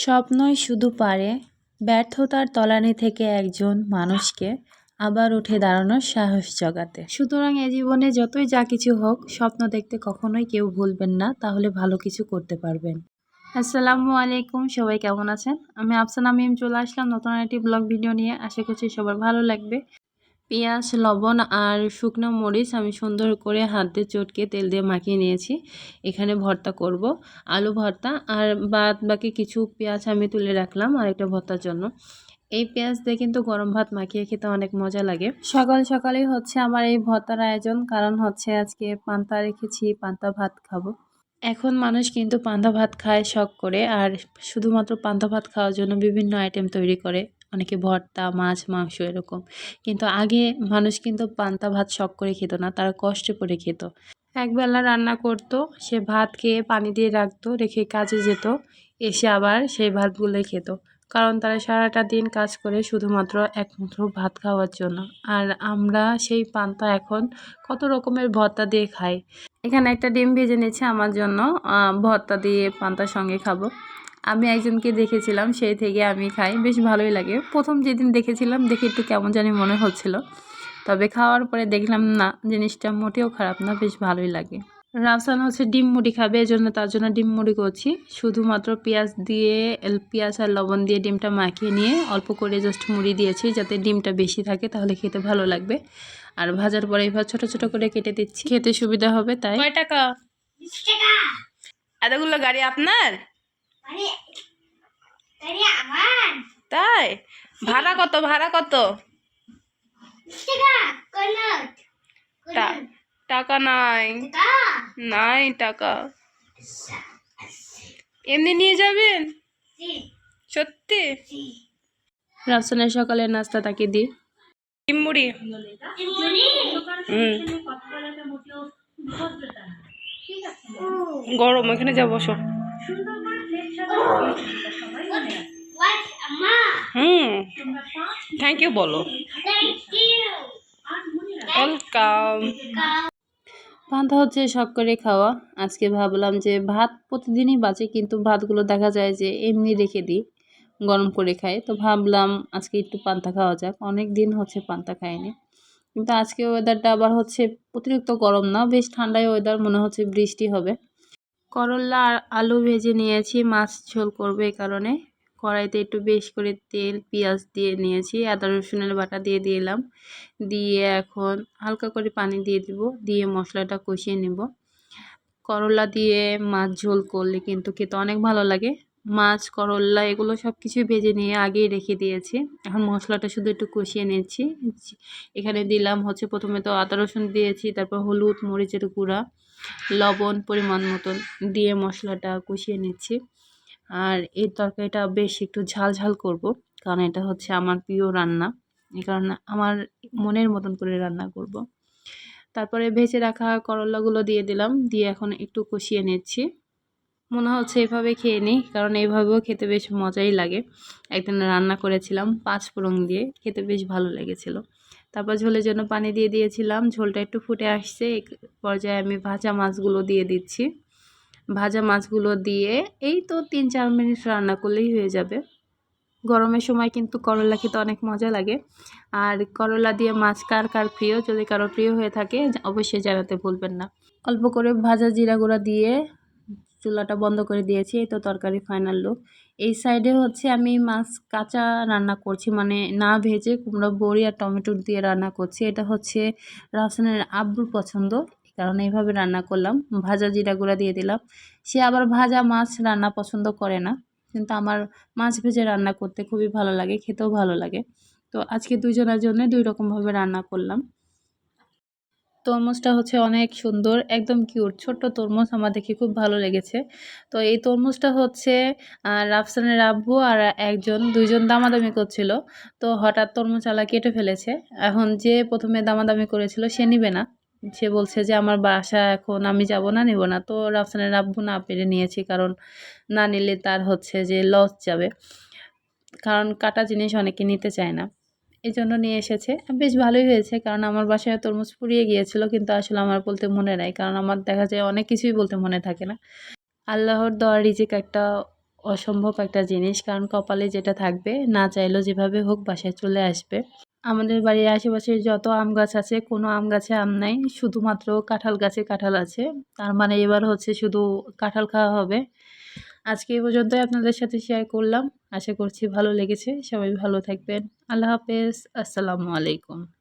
স্বপ্নই শুধু পারে ব্যর্থতার তলানি থেকে একজন মানুষকে আবার উঠে দাঁড়ানোর সাহস জগাতে। সুতরাং এ জীবনে যতই যা কিছু হোক, স্বপ্ন দেখতে কখনোই কেউ ভুলবেন না, তাহলে ভালো কিছু করতে পারবেন। আসসালামু আলাইকুম, সবাই কেমন আছেন? আমি আফসানা মিম চলে আসলাম নতুন একটি ব্লগ ভিডিও নিয়ে। আশা করছি সবার ভালো লাগবে। পেঁয়াজ, লবণ আর শুকনো মরিচ আমি সুন্দর করে হাত দিয়ে চটকে তেল দিয়ে মাখিয়ে নিয়েছি। এখানে ভর্তা করব, আলু ভর্তা, আর বাদ বাকি কিছু পেঁয়াজ আমি তুলে রাখলাম আরেকটা ভর্তার জন্য। এই পেঁয়াজ দিয়ে কিন্তু গরম ভাত মাখিয়ে খেতে অনেক মজা লাগে। সকাল সকালেই হচ্ছে আমার এই ভর্তার আয়োজন, কারণ হচ্ছে আজকে পান্তা রেখেছি, পান্তা ভাত খাবো। এখন মানুষ কিন্তু পান্তা ভাত খায় শখ করে, আর শুধুমাত্র পান্তা ভাত খাওয়ার জন্য বিভিন্ন আইটেম তৈরি করে, অনেকে ভর্তা, মাছ, মাংস এরকম। কিন্তু আগে মানুষ কিন্তু পান্তা ভাত শখ করে খেত না, তারা কষ্ট করে খেত। একবেলা রান্না করত, সে ভাত খেয়ে পানি দিয়ে রাখতো, রেখে কাজে যেত, এসে আবার সেই ভাতগুলোই খেত। কারণ তারা সারাটা দিন কাজ করে শুধুমাত্র একমাত্র ভাত খাওয়ার জন্য। আর আমরা সেই পান্তা এখন কত রকমের ভর্তা দিয়ে খাই। এখানে একটা ডিম ভেজে নিচ্ছে আমার জন্য, ভর্তা দিয়ে পান্তার সঙ্গে খাবো। আমি একজনকে দেখেছিলাম, সেই থেকে আমি খাই, বেশ ভালোই লাগে। প্রথম যেদিন দেখেছিলাম দেখে একটু কেমন জানি মনে হচ্ছিল, তবে খাওয়ার পরে দেখলাম না, জিনিসটা মোটেও খারাপ না, বেশ ভালোই লাগে। রাফসান হচ্ছে ডিম মুড়ি খাবে, এজন্য তার জন্য ডিম মুড়ি করছি। শুধুমাত্র পেঁয়াজ আর লবণ দিয়ে ডিমটা মাখিয়ে নিয়ে অল্প করে জাস্ট মুড়ি দিয়েছি, যাতে ডিমটা বেশি থাকে, তাহলে খেতে ভালো লাগবে। আর ভাজার পরে এবার ছোট ছোট করে কেটে দিচ্ছি, খেতে সুবিধা হবে তাই। কয় টাকা? 20 টাকা। এতগুলো গাড়ি আপনার? তাই? ভাড়া কত? টাকা নাই টাকা। এমনি নিয়ে যাবেন? সত্যি? রাফসানের সকালের নাস্তা তাকে দিই, ডিম মুড়ি। গরম, এখানে যা বসো। থ্যাংক ইউ বলো। ওয়েলকাম। পান্তা হচ্ছে শখ করে খাওয়া। আজকে ভাবলাম যে ভাত প্রতিদিনই বাঁচে, কিন্তু ভাতগুলো দেখা যায় যে এমনি রেখে দিই, গরম করে খাই। তো ভাবলাম আজকে একটু পান্তা খাওয়া যাক, অনেক দিন হচ্ছে পান্তা খাইনি। কিন্তু আজকে ওয়েদারটা আবার হচ্ছে অতিরিক্ত গরম না, বেশ ঠান্ডাই ওয়েদার, মনে হচ্ছে বৃষ্টি হবে। করলা আর আলু ভেজে নিয়েছি, মাছ ঝোল করবে এই কারণে। কড়াইতে একটু বেশ করে তেল, পেঁয়াজ দিয়ে নিয়েছি, আদা রসুনের বাটা দিয়ে দিলাম, দিয়ে এখন হালকা করে পানি দিয়ে দিব, দিয়ে মশলাটা কষিয়ে নেব। করলা দিয়ে মাছ ঝোল করলে কিন্তু খেতে অনেক ভালো লাগে। মাছ, করলা এগুলো সব কিছুই ভেজে নিয়ে আগেই রেখে দিয়েছি, এখন মশলাটা শুধু একটু কষিয়ে নিচ্ছি। এখানে দিলাম হচ্ছে প্রথমে তো আদা রসুন দিয়েছি, তারপর হলুদ, মরিচের গুঁড়া, লবণ পরিমাণ মতন দিয়ে মশলাটা কষিয়ে নিচ্ছি। আর এই তরকারিটা বেশ একটু ঝাল ঝাল করব, কারণ এটা হচ্ছে আমার প্রিয় রান্না, এই কারণে আমার মনের মতন করে রান্না করব। তারপরে ভেজে রাখা করলাগুলো দিয়ে দিলাম, দিয়ে এখন একটু কষিয়ে নিচ্ছি। মনে হচ্ছে এভাবে খেয়ে নিই, কারণ এইভাবেও খেতে বেশ মজাই লাগে। একদিন রান্না করেছিলাম 5 ফোড়ন দিয়ে, খেতে বেশ ভালো লেগেছিল। তারপর ঝোলের জন্য পানি দিয়ে দিয়েছিলাম, ঝোলটা একটু ফুটে আসছে, এই পর্যায়ে আমি ভাজা মাছগুলো দিয়ে দিচ্ছি। ভাজা মাছগুলো দিয়ে এই তো 3-4 মিনিট রান্না করলেই হয়ে যাবে। গরমের সময় কিন্তু করলা খেতে অনেক মজা লাগে। আর করলা দিয়ে মাছ কার কার প্রিয়, যদি কারো প্রিয় হয়ে থাকে অবশ্যই জানাতে ভুলবেন না। অল্প করে ভাজা জিরা গুঁড়া দিয়ে চুলাটা বন্ধ করে দিয়েছি, এই তো তরকারি ফাইনাল লুক। এই সাইডে হচ্ছে আমি মাছ কাঁচা রান্না করছি, মানে না ভেজে কুমড়ো বড়ি আর টমেটো দিয়ে রান্না করছি। এটা হচ্ছে রাফসানের আব্বুর পছন্দ, কারণ এইভাবে রান্না করলাম। ভাজা জিরা গুঁড়া দিয়ে দিলাম, সে আবার ভাজা মাছ রান্না পছন্দ করে না, কিন্তু আমার মাছ ভেজে রান্না করতে খুবই ভালো লাগে, খেতেও ভালো লাগে। তো আজকে দুজনের জন্য 2 রকমভাবে রান্না করলাম। তরমুজটা হচ্ছে অনেক সুন্দর, একদম কিউট ছোট্ট তরমুজ, আমার দেখে খুব ভালো লেগেছে। তো এই তরমুজটা হচ্ছে রাফসানের আব্বু আর দুইজন দামাদামি করছিল, তো হঠাৎ তরমুজওয়ালা কেটে ফেলেছে। এখন যে প্রথমে দামাদামি করেছিল সে নিবে না, সে বলছে যে আমার বাসা এখন আমি যাব না, নেব না। তো রাফসানের আব্বু না পেরে নিয়েছি, কারণ না নিলে তার হচ্ছে যে লস যাবে, কারণ কাটা জিনিস অনেকে নিতে চায় না, এই জন্য নিয়ে এসেছে। বেশ ভালোই হয়েছে, কারণ আমার বাসায় তরমুজ ফুরিয়ে গিয়েছিল, কিন্তু আসলে আমার বলতে মনে নাই, কারণ আমার দেখা যায় অনেক কিছুই বলতে মনে থাকে না। আল্লাহর দেওয়া রিজিক একটা অসম্ভব একটা জিনিস, কারণ কপালে যেটা থাকবে না চাইলেও যেভাবে হোক বাসায় চলে আসবে। আমাদের বাড়ির আশেপাশে যত আম গাছ আছে কোনো আম গাছে আম নাই, শুধুমাত্র কাঁঠাল গাছে কাঁঠাল আছে। তার মানে এবার হচ্ছে শুধু কাঁঠাল খাওয়া হবে। আজকে এই পর্যন্তই আপনাদের সাথে শেয়ার করলাম। আশা করছি ভালো লেগেছে। সবাই ভালো থাকবেন। আল্লাহ হাফেজ। আসসালামু আলাইকুম।